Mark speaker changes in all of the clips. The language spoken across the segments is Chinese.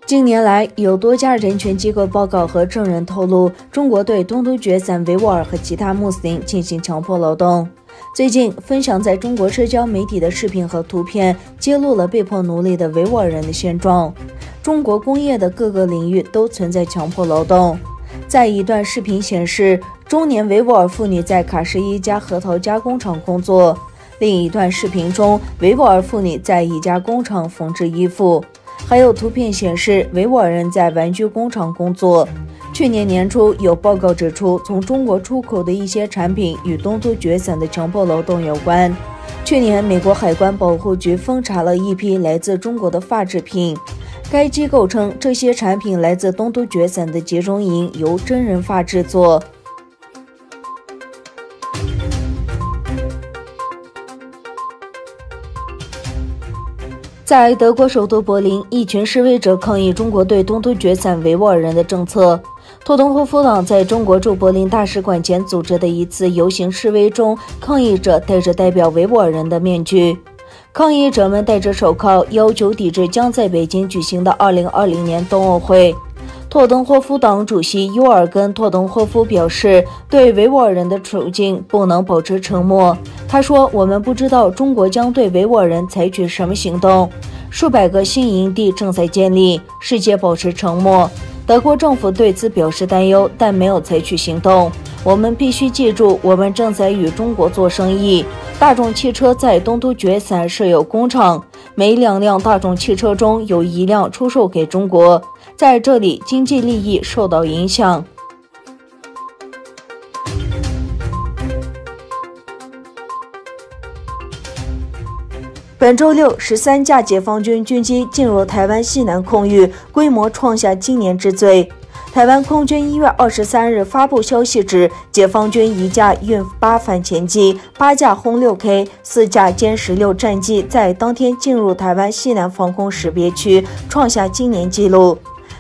Speaker 1: 近年来，有多家人权机构报告和证人透露，中国对东突厥散维吾尔和其他穆斯林进行强迫劳动。最近，分享在中国社交媒体的视频和图片揭露了被迫奴隶的维吾尔人的现状。中国工业的各个领域都存在强迫劳动。在一段视频显示，中年维吾尔妇女在卡什一家核桃加工厂工作；另一段视频中，维吾尔妇女在一家工厂缝制衣服。还有图片显示，维吾尔人在玩具工厂工作。去年年初，有报告指出，从中国出口的一些产品与东突厥散的强迫劳动有关。去年，美国海关保护局封查了一批来自中国的发制品。该机构称，这些产品来自东突厥散的集中营，由真人发制作。在德国首都柏林，一群示威者抗议中国对东突厥散维吾尔人的政策。托登霍夫党在中国驻柏林大使馆前组织的一次游行示威中，抗议者戴着代表维吾尔人的面具。抗议者们戴着手铐，要求抵制将在北京举行的2020年冬奥会。托登霍夫党主席尤尔根·托登霍夫表示，对维吾尔人的处境不能保持沉默。他说，我们不知道中国将对维吾尔人采取什么行动。数百个新营地正在建立，世界保持沉默。德国政府对此表示担忧，但没有采取行动。我们必须记住，我们正在与中国做生意。大众汽车在东突厥散设有工厂，每2辆大众汽车中有1辆出售给中国，在这里经济利益受到影响。本周六，13架解放军军机进入台湾西南空域，规模创下今年之最。台湾空军1月23日发布消息指，解放军1架运8反潜机、8架轰6K、4架歼16战机在当天进入台湾西南防空识别区，创下今年纪录。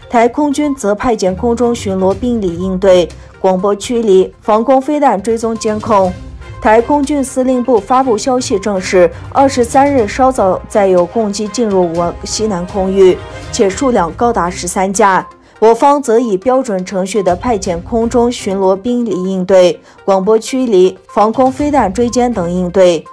Speaker 1: 台空军则派遣空中巡逻兵力应对、广播驱离、防空飞弹追踪监控。台空军司令部发布消息证实，23日稍早再有攻击进入我西南空域，且数量高达13架。我方则以标准程序的派遣空中巡逻兵力应对、广播驱离、防空飞弹追歼等应对。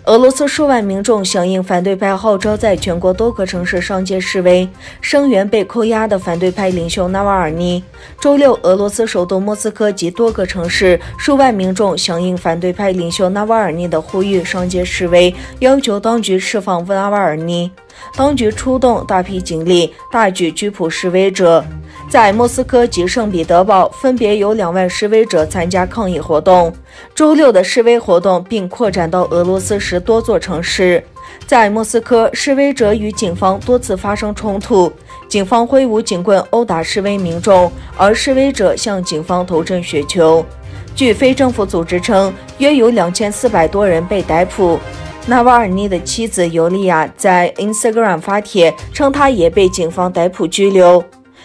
Speaker 1: 俄罗斯数万民众响应反对派号召，在全国多个城市上街示威，声援被扣押的反对派领袖纳瓦尔尼。周六，俄罗斯首都莫斯科及多个城市，数万民众响应反对派领袖纳瓦尔尼的呼吁，上街示威，要求当局释放纳瓦尔尼。当局出动大批警力，大举拘捕示威者。在莫斯科及圣彼得堡，分别有2万示威者参加抗议活动。周六的示威活动并扩展到俄罗斯10多座城市。在莫斯科，示威者与警方多次发生冲突，警方挥舞警棍殴打示威民众，而示威者向警方投掷雪球。据非政府组织称，约有2400多人被逮捕。纳瓦尔尼的妻子尤利亚在 Instagram 发帖称，他也被警方逮捕拘留。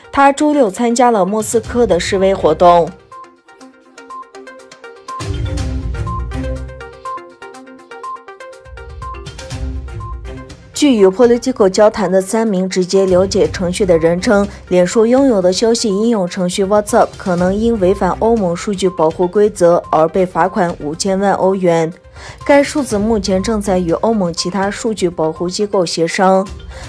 Speaker 1: 他周六参加了莫斯科的示威活动。据与 Politico 交谈的3名直接了解程序的人称，脸书拥有的消息应用程序 WhatsApp 可能因违反欧盟数据保护规则而被罚款5000万欧元。该数字目前正在与欧盟其他数据保护机构协商。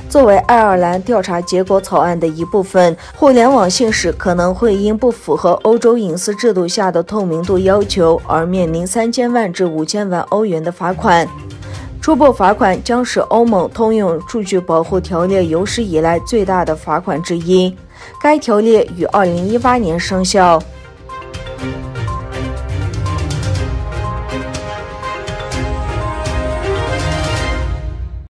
Speaker 1: 作为爱尔兰调查结果草案的一部分，互联网信使可能会因不符合欧洲隐私制度下的透明度要求而面临3000万至5000万欧元的罚款。初步罚款将是欧盟通用数据保护条例有史以来最大的罚款之一。该条例于2018年生效。